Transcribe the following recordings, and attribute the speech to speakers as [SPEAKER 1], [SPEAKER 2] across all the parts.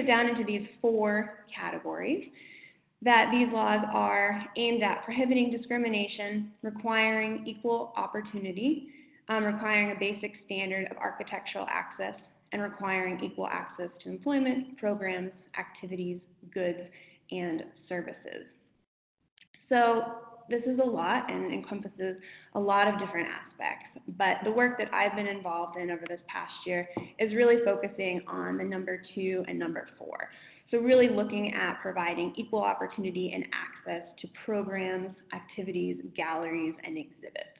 [SPEAKER 1] it down into these 4 categories. That these laws are aimed at prohibiting discrimination, requiring equal opportunity, requiring a basic standard of architectural access, and requiring equal access to employment, programs, activities, goods, and services. So this is a lot and encompasses a lot of different aspects, but the work that I've been involved in over this past year is really focusing on the number 2 and number 4. So really looking at providing equal opportunity and access to programs, activities, galleries, and exhibits.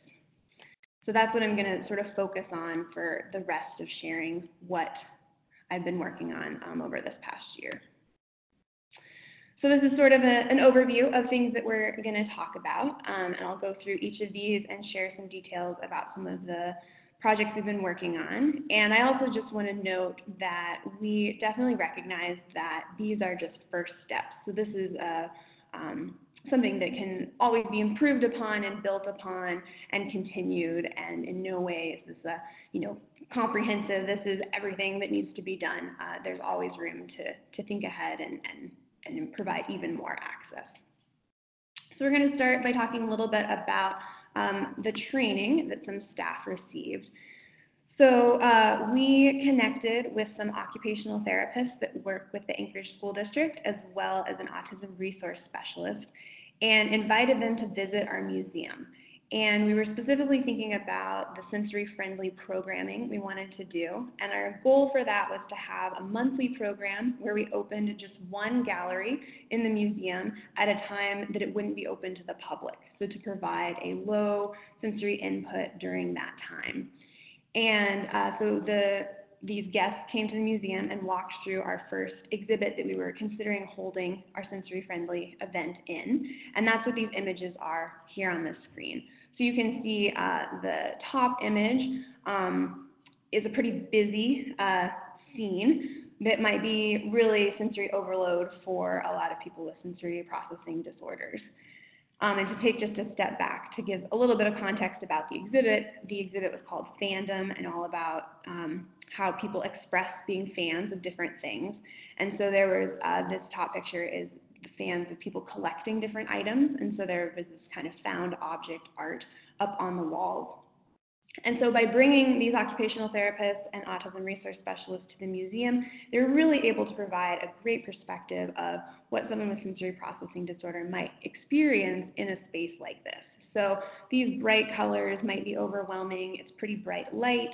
[SPEAKER 1] So that's what I'm going to sort of focus on for the rest of sharing what I've been working on over this past year. So this is sort of an overview of things that we're going to talk about, and I'll go through each of these and share some details about some of the projects we've been working on. And I also just want to note that we definitely recognize that these are just first steps. So this is something that can always be improved upon and built upon and continued, and in no way is this comprehensive. This is everything that needs to be done. There's always room to think ahead and provide even more access. So we're going to start by talking a little bit about the training that some staff received. So we connected with some occupational therapists that work with the Anchorage School District, as well as an autism resource specialist, and invited them to visit our museum. And we were specifically thinking about the sensory-friendly programming we wanted to do. And our goal for that was to have a monthly program where we opened just one gallery in the museum at a time that it wouldn't be open to the public, so to provide a low sensory input during that time. And so these guests came to the museum and walked through our first exhibit that we were considering holding our sensory-friendly event in. And that's what these images are here on this screen. So you can see the top image is a pretty busy scene that might be really sensory overload for a lot of people with sensory processing disorders. And to take just a step back to give a little bit of context about the exhibit was called Fandom, and all about how people express being fans of different things. And so there was this top picture is the fans of people collecting different items, and so there was this kind of found object art up on the walls. And so by bringing these occupational therapists and autism resource specialists to the museum, they were really able to provide a great perspective of what someone with sensory processing disorder might experience in a space like this. So these bright colors might be overwhelming. It's pretty bright light.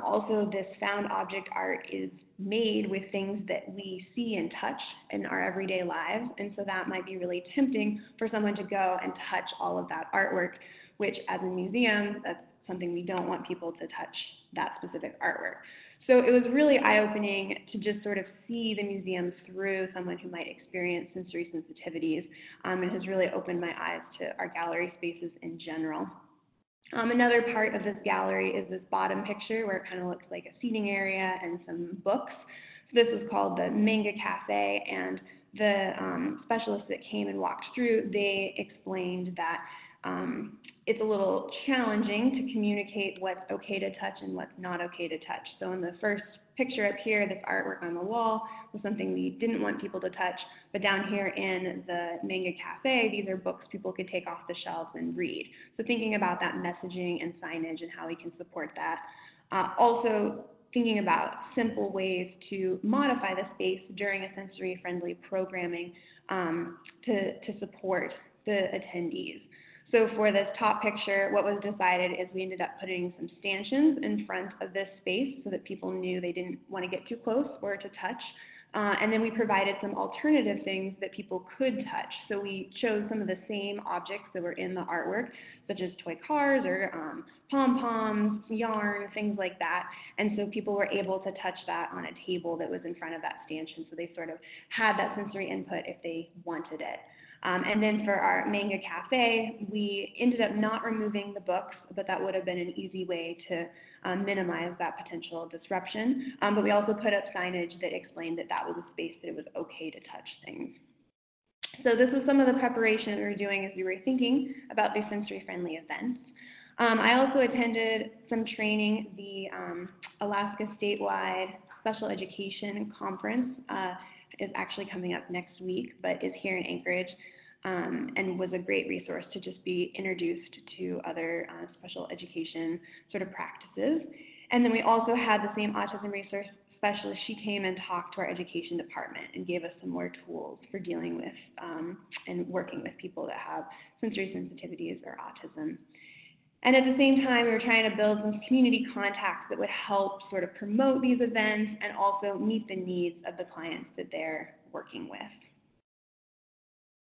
[SPEAKER 1] Also, this found object art is made with things that we see and touch in our everyday lives, and so that might be really tempting for someone to go and touch all of that artwork, which as a museum, that's something we don't want people to touch, that specific artwork. So it was really eye-opening to just sort of see the museum through someone who might experience sensory sensitivities, and has really opened my eyes to our gallery spaces in general. Another part of this gallery is this bottom picture where it kind of looks like a seating area and some books. So this is called the Manga Cafe, and the specialists that came and walked through, they explained that it's a little challenging to communicate what's okay to touch and what's not okay to touch. So in the first picture up here, this artwork on the wall was something we didn't want people to touch, but down here in the Manga Cafe, these are books people could take off the shelves and read. So thinking about that messaging and signage and how we can support that. Also thinking about simple ways to modify the space during a sensory-friendly programming to support the attendees. So for this top picture, what was decided is we ended up putting some stanchions in front of this space so that people knew they didn't want to get too close or to touch. And then we provided some alternative things that people could touch. So we chose some of the same objects that were in the artwork, such as toy cars or pom-poms, yarn, things like that. And so people were able to touch that on a table that was in front of that stanchion. So they sort of had that sensory input if they wanted it. And then for our Manga Cafe, we ended up not removing the books, but that would have been an easy way to minimize that potential disruption. But we also put up signage that explained that that was a space that it was okay to touch things. So this was some of the preparation we were doing as we were thinking about these sensory-friendly events. I also attended some training, the Alaska statewide special education conference is actually coming up next week, but is here in Anchorage, and was a great resource to just be introduced to other special education sort of practices. And then we also had the same autism resource specialist. She came and talked to our education department and gave us some more tools for dealing with and working with people that have sensory sensitivities or autism. And at the same time, we were trying to build some community contacts that would help sort of promote these events and also meet the needs of the clients that they're working with.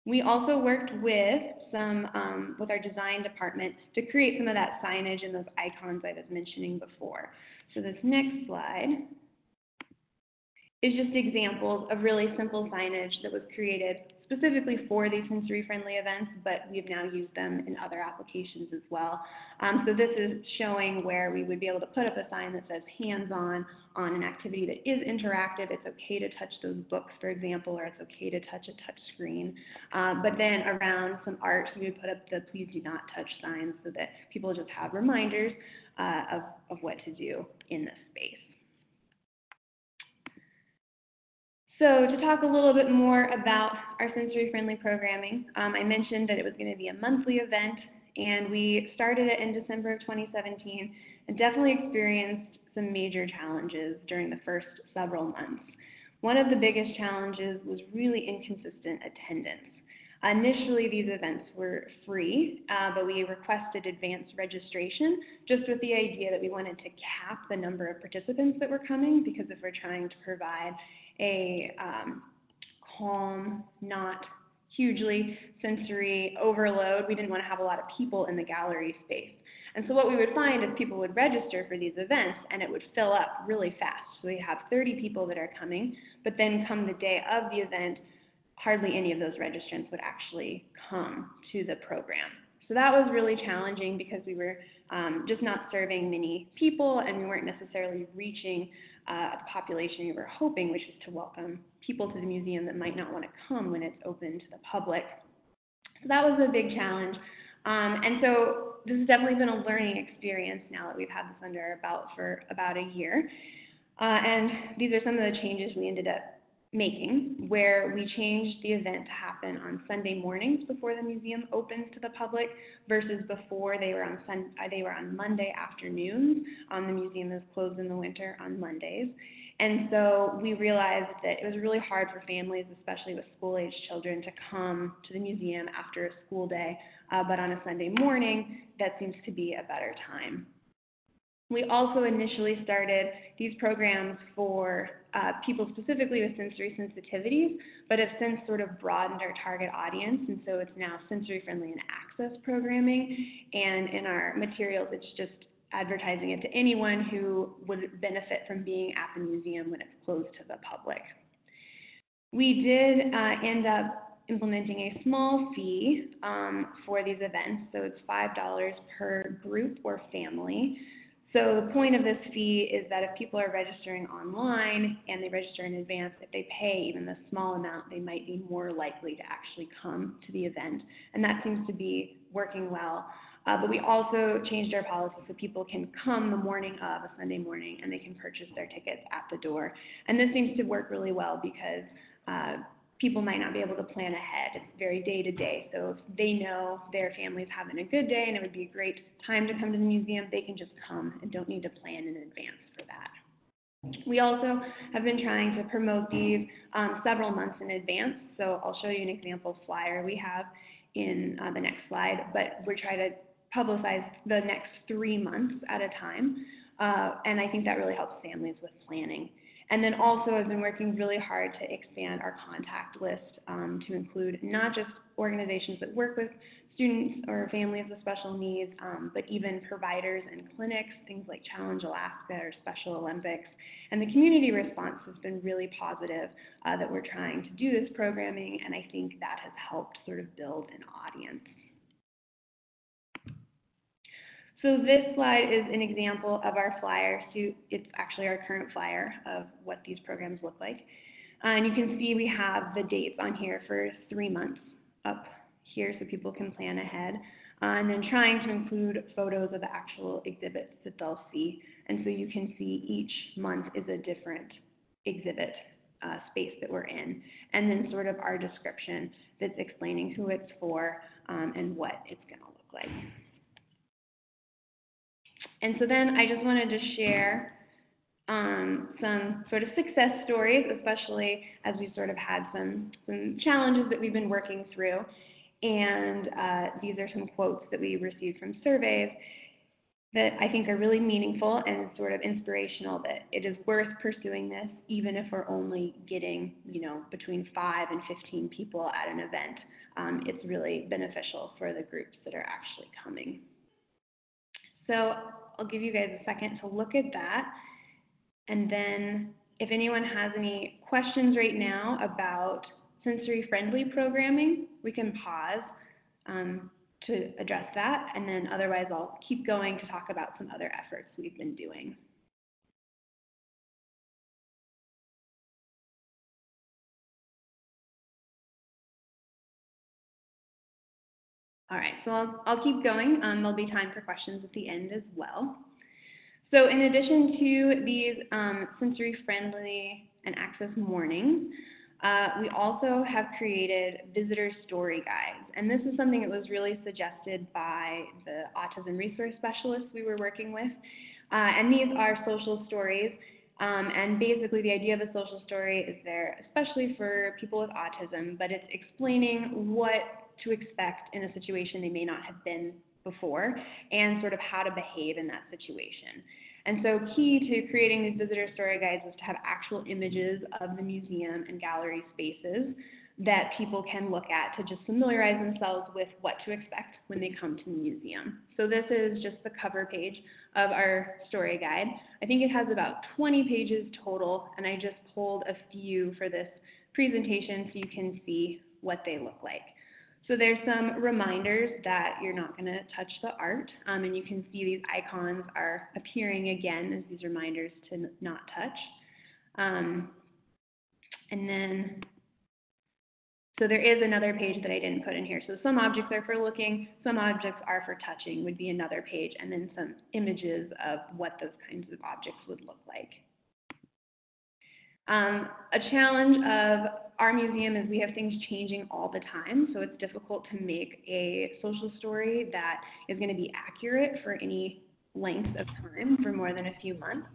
[SPEAKER 1] We also worked with with our design department to create some of that signage and those icons I was mentioning before. So this next slide is just examples of really simple signage that was created specifically for these sensory-friendly events, but we've now used them in other applications as well. So this is showing where we would be able to put up a sign that says hands-on on an activity that is interactive. It's okay to touch those books, for example, or it's okay to touch a touch screen. But then around some art, we would put up the please do not touch signs so that people just have reminders of what to do in this space. So to talk a little bit more about our sensory-friendly programming, I mentioned that it was going to be a monthly event, and we started it in December of 2017 and definitely experienced some major challenges during the first several months. One of the biggest challenges was really inconsistent attendance. Initially, these events were free, but we requested advanced registration just with the idea that we wanted to cap the number of participants that were coming, because if we're trying to provide a calm, not hugely sensory overload, we didn't want to have a lot of people in the gallery space. And so what we would find is people would register for these events and it would fill up really fast. So we have 30 people that are coming, but then come the day of the event, hardly any of those registrants would actually come to the program. So that was really challenging because we were just not serving many people, and we weren't necessarily reaching a population we were hoping, which was to welcome people to the museum that might not want to come when it's open to the public. So that was a big challenge. And so this has definitely been a learning experience now that we've had this under our belt for about a year. And these are some of the changes we ended up making, where we changed the event to happen on Sunday mornings before the museum opens to the public, versus before they were on Monday afternoons. The museum is closed in the winter on Mondays. And so we realized that it was really hard for families, especially with school-age children, to come to the museum after a school day, but on a Sunday morning, that seems to be a better time. We also initially started these programs for people specifically with sensory sensitivities, but have since sort of broadened our target audience, and so it's now sensory-friendly and access programming, and in our materials it's just advertising it to anyone who would benefit from being at the museum when it's closed to the public. We did end up implementing a small fee for these events, so it's $5 per group or family. So the point of this fee is that if people are registering online and they register in advance, if they pay even the small amount, they might be more likely to actually come to the event. And that seems to be working well. But we also changed our policy so people can come the morning of a Sunday morning and they can purchase their tickets at the door. And this seems to work really well because people might not be able to plan ahead. It's very day to day. So if they know their family's having a good day and it would be a great time to come to the museum, they can just come and don't need to plan in advance for that. We also have been trying to promote these several months in advance. So I'll show you an example flyer we have in the next slide, but we're trying to publicize the next 3 months at a time. And I think that really helps families with planning. And then also I've been working really hard to expand our contact list to include not just organizations that work with students or families with special needs, but even providers and clinics, things like Challenge Alaska or Special Olympics. And the community response has been really positive that we're trying to do this programming, and I think that has helped sort of build an audience. So this slide is an example of our flyer. So it's actually our current flyer of what these programs look like. And you can see we have the dates on here for 3 months up here so people can plan ahead. And then trying to include photos of the actual exhibits that they'll see. And so you can see each month is a different exhibit space that we're in, and then sort of our description that's explaining who it's for and what it's going to look like. And so then I just wanted to share some sort of success stories, especially as we sort of had some challenges that we've been working through. And these are some quotes that we received from surveys that I think are really meaningful and sort of inspirational, that it is worth pursuing this even if we're only getting, between 5 and 15 people at an event. It's really beneficial for the groups that are actually coming. So I'll give you guys a second to look at that. And then if anyone has any questions right now about sensory-friendly programming, we can pause to address that. And then otherwise, I'll keep going to talk about some other efforts we've been doing. All right, so I'll keep going. There'll be time for questions at the end as well. So in addition to these sensory-friendly and access mornings, we also have created visitor story guides. And this is something that was really suggested by the autism resource specialists we were working with. And these are social stories. And basically the idea of a social story is there, especially for people with autism, but it's explaining what to expect in a situation they may not have been before, and sort of how to behave in that situation. And so key to creating these visitor story guides is to have actual images of the museum and gallery spaces that people can look at to just familiarize themselves with what to expect when they come to the museum. So this is just the cover page of our story guide. I think it has about 20 pages total, and I just pulled a few for this presentation so you can see what they look like. So there's some reminders that you're not going to touch the art, and you can see these icons are appearing again as these reminders to not touch. And then, so there is another page that I didn't put in here. So some objects are for looking, some objects are for touching would be another page, and then some images of what those kinds of objects would look like. A challenge of our museum is we have things changing all the time, so it's difficult to make a social story that is going to be accurate for any length of time for more than a few months.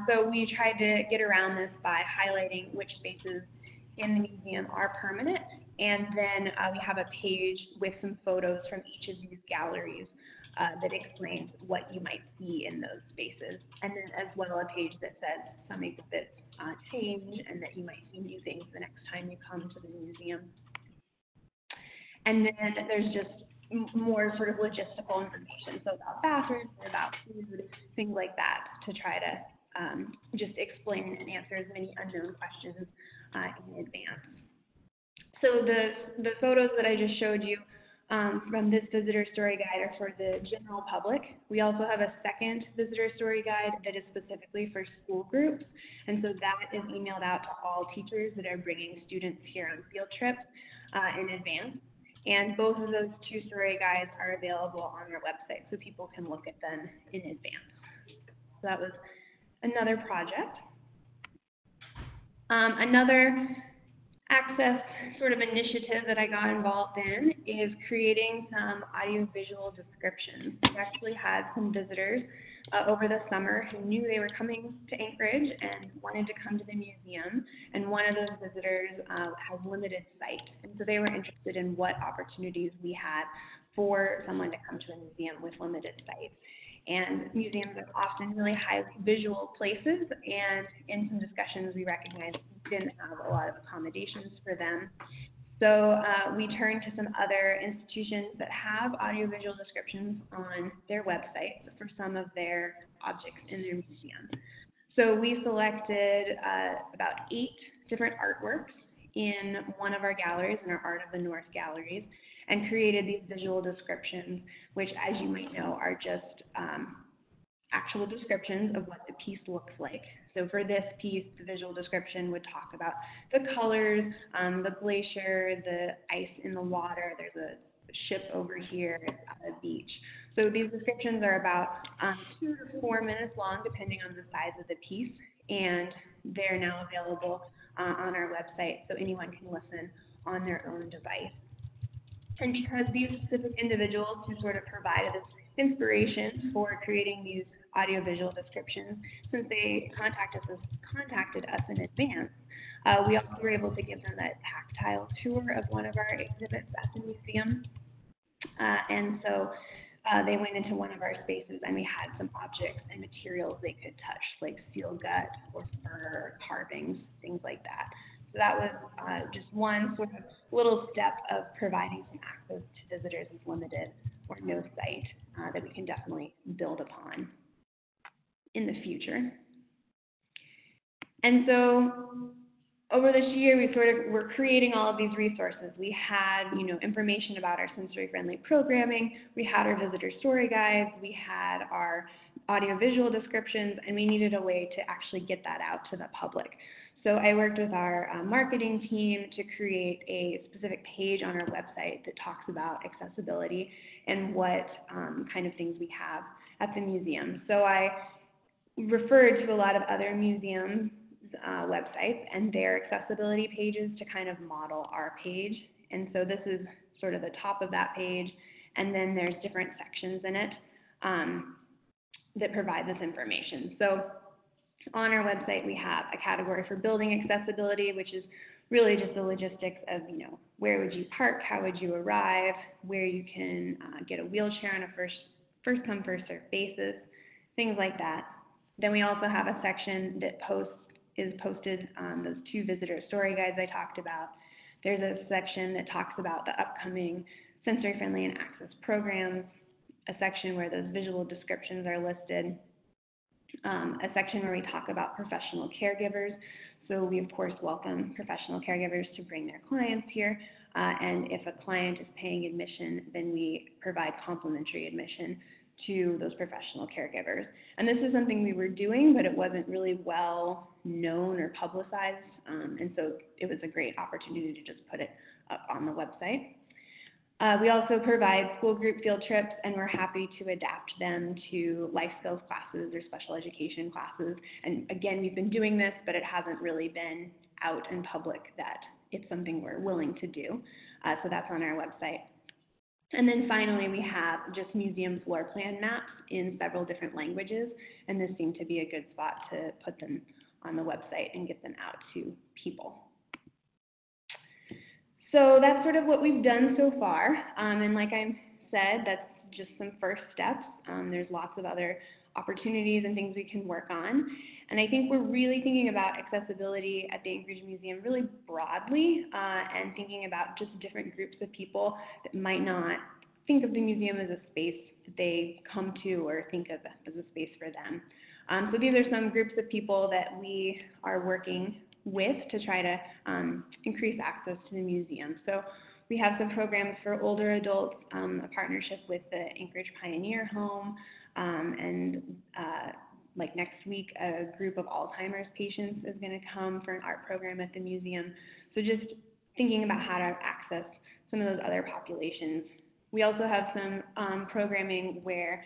[SPEAKER 1] So we tried to get around this by highlighting which spaces in the museum are permanent, and then we have a page with some photos from each of these galleries that explains what you might see in those spaces, and then as well a page that says some exhibits change and that you might see new things the next time you come to the museum. And then there's just more sort of logistical information, so about bathrooms, about food, things like that, to try to just explain and answer as many unknown questions in advance. So the photos that I just showed you from this visitor story guide are for the general public. We also have a second visitor story guide that is specifically for school groups, and so that is emailed out to all teachers that are bringing students here on field trips in advance. And both of those two story guides are available on our website, so people can look at them in advance. So that was another project. Another access sort of initiative that I got involved in is creating some audiovisual descriptions. We actually had some visitors over the summer who knew they were coming to Anchorage and wanted to come to the museum, and one of those visitors has limited sight, and so they were interested in what opportunities we had for someone to come to a museum with limited sight. And museums are often really highly visual places, and in some discussions we recognized we didn't have a lot of accommodations for them. So we turned to some other institutions that have audiovisual descriptions on their websites for some of their objects in their museum. So we selected about 8 different artworks in one of our galleries, in our Art of the North galleries, and created these visual descriptions, which, as you might know, are just actual descriptions of what the piece looks like. So for this piece, the visual description would talk about the colors, the glacier, the ice in the water, there's a ship over here, a beach. So these descriptions are about 2 to 4 minutes long, depending on the size of the piece, and they're now available on our website, so anyone can listen on their own device. And because these specific individuals who sort of provided this inspiration for creating these audiovisual descriptions, since they contacted us in advance, we also were able to give them a tactile tour of one of our exhibits at the museum. And so they went into one of our spaces and we had some objects and materials they could touch, like seal gut or fur, carvings, things like that. So that was just one sort of little step of providing some access to visitors with limited or no sight that we can definitely build upon in the future. And so over this year, we sort of were creating all of these resources. We had, information about our sensory-friendly programming. We had our visitor story guides. We had our audiovisual descriptions, and we needed a way to actually get that out to the public. So I worked with our marketing team to create a specific page on our website that talks about accessibility and what kind of things we have at the museum. So I referred to a lot of other museums websites and their accessibility pages to kind of model our page. And so this is sort of the top of that page, and then there's different sections in it that provide this information. So on our website, we have a category for building accessibility, which is really just the logistics of, where would you park, how would you arrive, where you can get a wheelchair on a first come, first served basis, things like that. Then we also have a section that is posted on those 2 visitor story guides I talked about. There's a section that talks about the upcoming sensory-friendly and access programs, a section where those visual descriptions are listed, a section where we talk about professional caregivers. So we, of course, welcome professional caregivers to bring their clients here. And if a client is paying admission, then we provide complimentary admission to those professional caregivers. And this is something we were doing, but it wasn't really well known or publicized. And so it was a great opportunity to just put it up on the website. We also provide school group field trips, and we're happy to adapt them to life skills classes or special education classes. And again, we've been doing this, but it hasn't really been out in public that it's something we're willing to do. So that's on our website. And then finally, we have just museum floor plan maps in several different languages, and this seemed to be a good spot to put them on the website and get them out to people. So that's sort of what we've done so far, and like I said, that's just some first steps. There's lots of other opportunities and things we can work on, and I think we're really thinking about accessibility at the Anchorage Museum really broadly, and thinking about just different groups of people that might not think of the museum as a space that they come to or think of as a space for them. So these are some groups of people that we are working with to try to increase access to the museum. So we have some programs for older adults, a partnership with the Anchorage Pioneer Home, and like next week, a group of Alzheimer's patients is going to come for an art program at the museum. So just thinking about how to access some of those other populations. We also have some programming where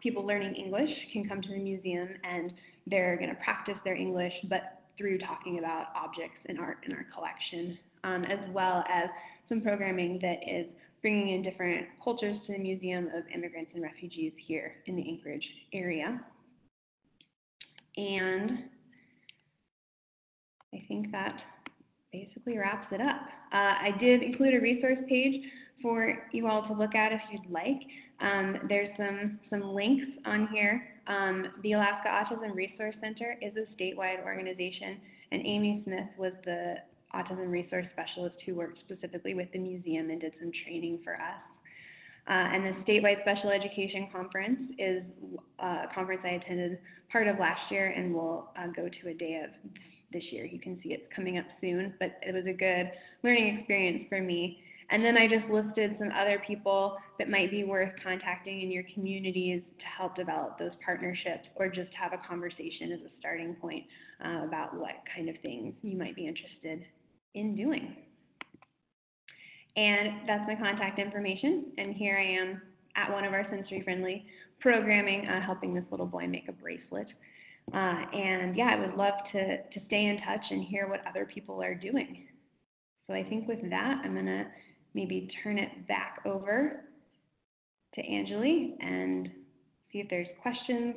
[SPEAKER 1] people learning English can come to the museum and they're going to practice their English, but through talking about objects and art in our collection, as well as some programming that is bringing in different cultures to the Museum of Immigrants and Refugees here in the Anchorage area. And I think that basically wraps it up. I did include a resource page for you all to look at if you'd like. There's some links on here. The Alaska Autism Resource Center is a statewide organization, and Amy Smith was the Autism Resource Specialist who worked specifically with the museum and did some training for us. And the Statewide Special Education Conference is a conference I attended part of last year and will go to a day of this year. You can see it's coming up soon, but it was a good learning experience for me. And then I just listed some other people that might be worth contacting in your communities to help develop those partnerships or just have a conversation as a starting point about what kind of things you might be interested in doing. And that's my contact information. And here I am at one of our sensory-friendly programming, helping this little boy make a bracelet And yeah, I would love to stay in touch and hear what other people are doing. So I think with that, I'm going to maybe turn it back over to Angeli and see if there's questions.